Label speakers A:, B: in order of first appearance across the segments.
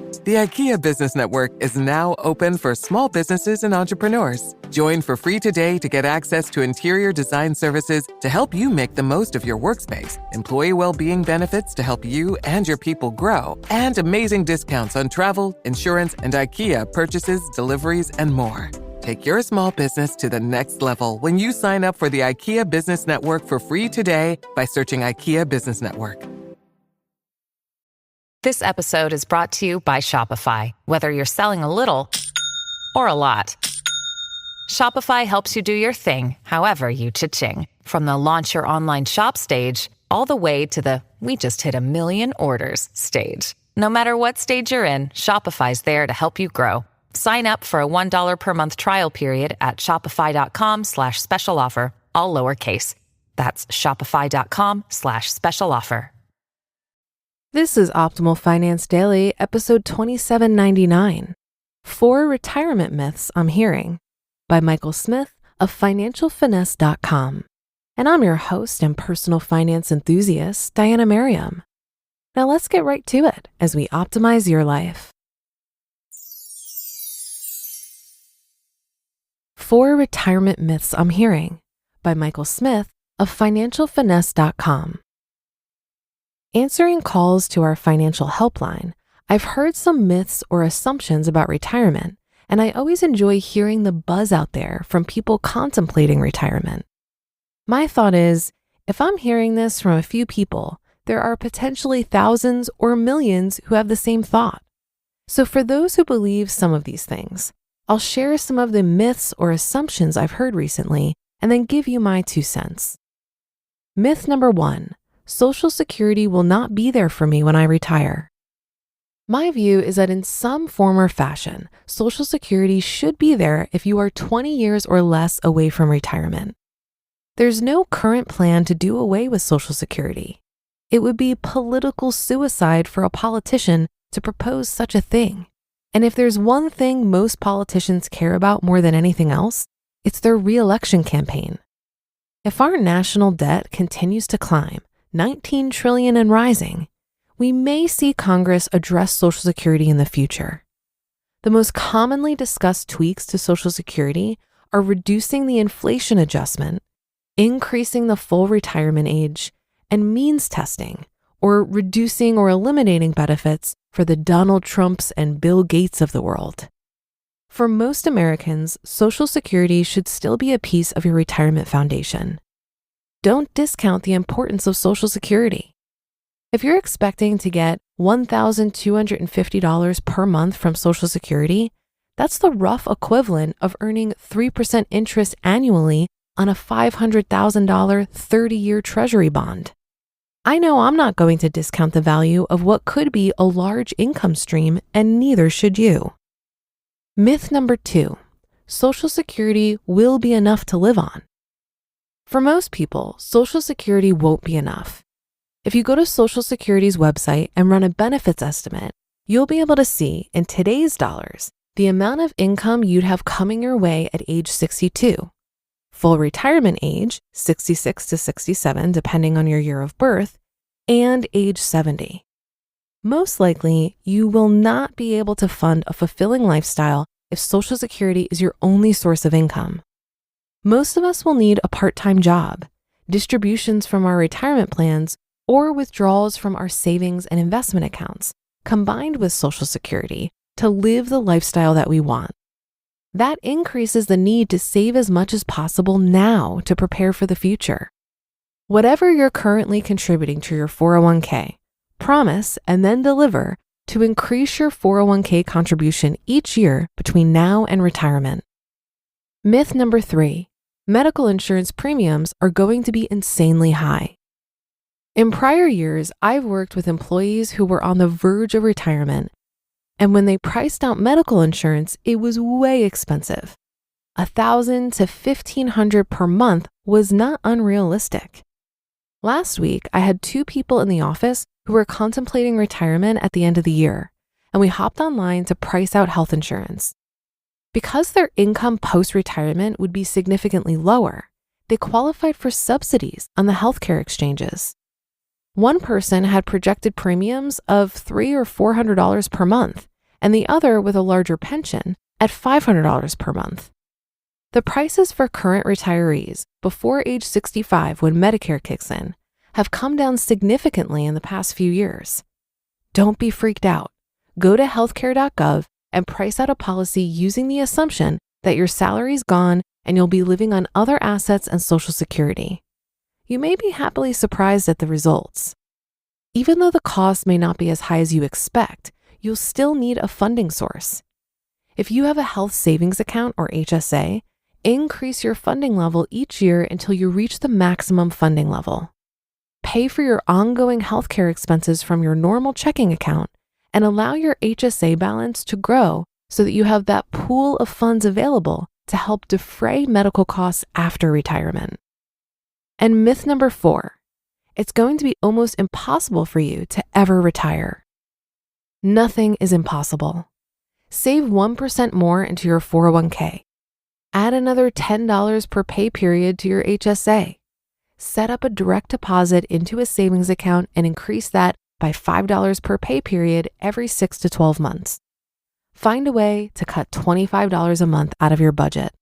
A: The IKEA Business Network is now open for small businesses and entrepreneurs. Join for free today to get access to interior design services to help you make the most of your workspace, employee well-being benefits to help you and your people grow, and amazing discounts on travel, insurance, and IKEA purchases, deliveries, and more. Take your small business to the next level when you sign up for the IKEA Business Network for free today by searching IKEA Business Network.
B: This episode is brought to you by Shopify. Whether you're selling a little or a lot, Shopify helps you do your thing, however you cha-ching. From the launch your online shop stage, all the way to the we just hit 1 million orders stage. No matter what stage you're in, Shopify's there to help you grow. Sign up for a $1 per month trial period at shopify.com/special offer, all lowercase. That's shopify.com/special offer.
C: This is Optimal Finance Daily, episode 2799, 4 Retirement Myths I'm Hearing, by Michael Smith of financialfinesse.com. And I'm your host and personal finance enthusiast, Diana Merriam. Now let's get right to it as we optimize your life. 4 Retirement Myths I'm Hearing, by Michael Smith of financialfinesse.com. Answering calls to our financial helpline, I've heard some myths or assumptions about retirement, and I always enjoy hearing the buzz out there from people contemplating retirement. My thought is, if I'm hearing this from a few people, there are potentially thousands or millions who have the same thought. So for those who believe some of these things, I'll share some of the myths or assumptions I've heard recently and then give you my 2 cents. Myth number 1. Social Security will not be there for me when I retire. My view is that in some form or fashion, Social Security should be there if you are 20 years or less away from retirement. There's no current plan to do away with Social Security. It would be political suicide for a politician to propose such a thing. And if there's one thing most politicians care about more than anything else, it's their re-election campaign. If our national debt continues to climb, 19 trillion and rising, we may see Congress address Social Security in the future. The most commonly discussed tweaks to Social Security are reducing the inflation adjustment, increasing the full retirement age, and means testing, or reducing or eliminating benefits for the Donald Trumps and Bill Gates of the world. For most Americans, Social Security should still be a piece of your retirement foundation. Don't discount the importance of Social Security. If you're expecting to get $1,250 per month from Social Security, that's the rough equivalent of earning 3% interest annually on a $500,000 30-year Treasury bond. I know I'm not going to discount the value of what could be a large income stream, and neither should you. Myth number 2, Social Security will be enough to live on. For most people, Social Security won't be enough. If you go to Social Security's website and run a benefits estimate, you'll be able to see, in today's dollars, the amount of income you'd have coming your way at age 62. Full retirement age, 66 to 67, depending on your year of birth, and age 70. Most likely, you will not be able to fund a fulfilling lifestyle if Social Security is your only source of income. Most of us will need a part-time job, distributions from our retirement plans, or withdrawals from our savings and investment accounts, combined with Social Security, to live the lifestyle that we want. That increases the need to save as much as possible now to prepare for the future. Whatever you're currently contributing to your 401k, promise and then deliver to increase your 401k contribution each year between now and retirement. Myth number 3, medical insurance premiums are going to be insanely high. In prior years, I've worked with employees who were on the verge of retirement, and when they priced out medical insurance, it was way expensive. $1,000 to $1,500 per month was not unrealistic. Last week, I had 2 people in the office who were contemplating retirement at the end of the year, and we hopped online to price out health insurance. Because their income post-retirement would be significantly lower, they qualified for subsidies on the healthcare exchanges. One person had projected premiums of $300 or $400 per month, and the other with a larger pension at $500 per month. The prices for current retirees before age 65 when Medicare kicks in have come down significantly in the past few years. Don't be freaked out. Go to healthcare.gov and price out a policy using the assumption that your salary's gone and you'll be living on other assets and Social Security. You may be happily surprised at the results. Even though the cost may not be as high as you expect, you'll still need a funding source. If you have a health savings account or HSA, increase your funding level each year until you reach the maximum funding level. Pay for your ongoing healthcare expenses from your normal checking account and allow your HSA balance to grow so that you have that pool of funds available to help defray medical costs after retirement. And myth number 4, it's going to be almost impossible for you to ever retire. Nothing is impossible. Save 1% more into your 401k. Add another $10 per pay period to your HSA. Set up a direct deposit into a savings account and increase that by $5 per pay period every 6 to 12 months. Find a way to cut $25 a month out of your budget.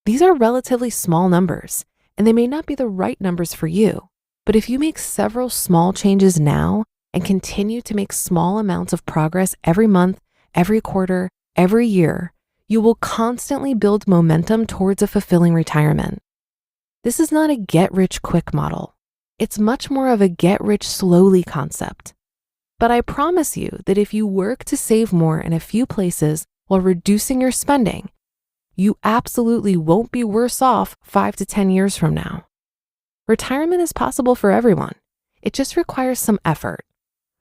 C: These are relatively small numbers, and they may not be the right numbers for you, but if you make several small changes now and continue to make small amounts of progress every month, every quarter, every year, you will constantly build momentum towards a fulfilling retirement. This is not a get-rich-quick model. It's much more of a get-rich-slowly concept. But I promise you that if you work to save more in a few places while reducing your spending, you absolutely won't be worse off 5 to 10 years from now. Retirement is possible for everyone. It just requires some effort.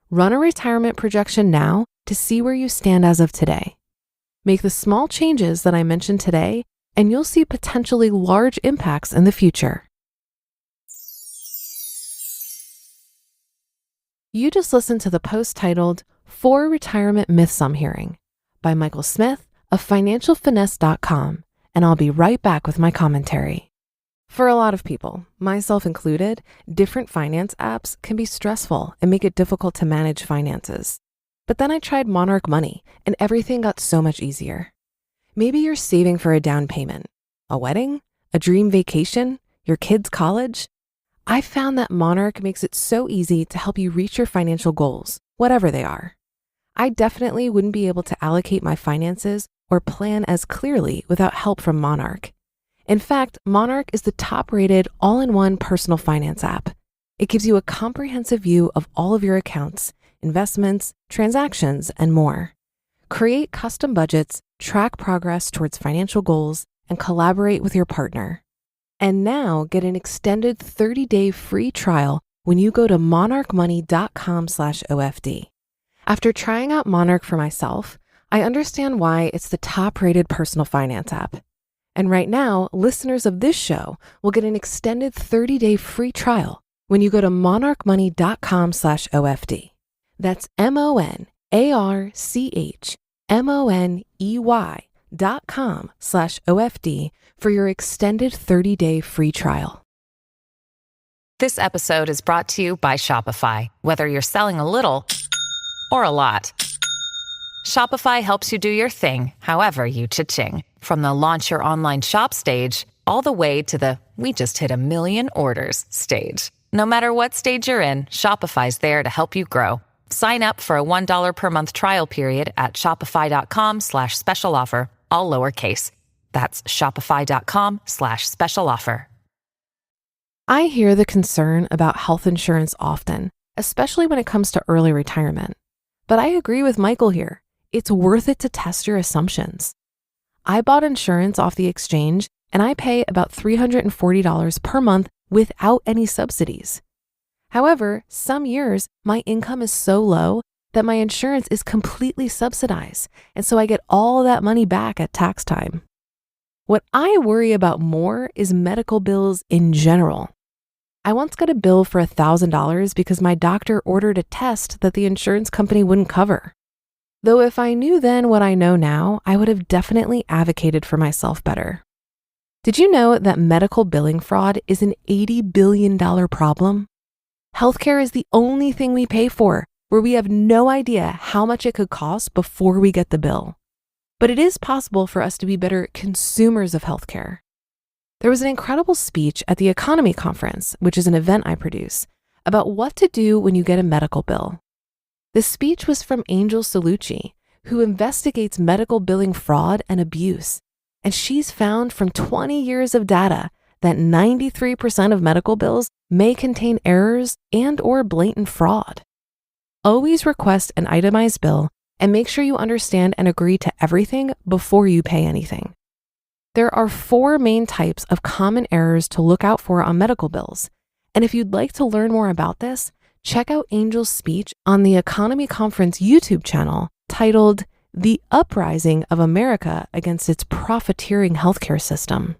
C: Run a retirement projection now to see where you stand as of today. Make the small changes that I mentioned today, and you'll see potentially large impacts in the future. You just listened to the post titled 4 Retirement Myths I'm Hearing by Michael Smith of financialfinesse.com, and I'll be right back with my commentary. For a lot of people, myself included, different finance apps can be stressful and make it difficult to manage finances. But then I tried Monarch Money and everything got so much easier. Maybe you're saving for a down payment, a wedding, a dream vacation, your kids' college. I found that Monarch makes it so easy to help you reach your financial goals, whatever they are. I definitely wouldn't be able to allocate my finances or plan as clearly without help from Monarch. In fact, Monarch is the top-rated all-in-one personal finance app. It gives you a comprehensive view of all of your accounts, investments, transactions, and more. Create custom budgets, track progress towards financial goals, and collaborate with your partner. And now get an extended 30-day free trial when you go to monarchmoney.com/OFD. After trying out Monarch for myself, I understand why it's the top-rated personal finance app. And right now, listeners of this show will get an extended 30-day free trial when you go to monarchmoney.com/OFD. That's monarchmoney.com/OFD for your extended 30-day free trial.
B: This episode is brought to you by Shopify. Whether you're selling a little or a lot, Shopify helps you do your thing, however you cha-ching. From the launch your online shop stage, all the way to the we just hit 1 million orders stage. No matter what stage you're in, Shopify's there to help you grow. Sign up for a $1 per month trial period at shopify.com/special offer, all lowercase. That's shopify.com/special offer.
C: I hear the concern about health insurance often, especially when it comes to early retirement. But I agree with Michael here. It's worth it to test your assumptions. I bought insurance off the exchange and I pay about $340 per month without any subsidies. However, some years my income is so low that my insurance is completely subsidized, and so I get all that money back at tax time. What I worry about more is medical bills in general. I once got a bill for $1,000 because my doctor ordered a test that the insurance company wouldn't cover. Though if I knew then what I know now, I would have definitely advocated for myself better. Did you know that medical billing fraud is an $80 billion problem? Healthcare is the only thing we pay for, where we have no idea how much it could cost before we get the bill. But it is possible for us to be better consumers of healthcare. There was an incredible speech at the Economy Conference, which is an event I produce, about what to do when you get a medical bill. The speech was from Angel Salucci, who investigates medical billing fraud and abuse. And she's found from 20 years of data that 93% of medical bills may contain errors and/or blatant fraud. Always request an itemized bill and make sure you understand and agree to everything before you pay anything. There are 4 main types of common errors to look out for on medical bills. And if you'd like to learn more about this, check out Angel's speech on the Economy Conference YouTube channel titled The Uprising of America Against Its Profiteering Healthcare System.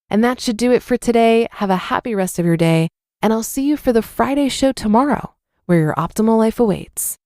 C: And that should do it for today. Have a happy rest of your day, and I'll see you for the Friday show tomorrow, where your optimal life awaits.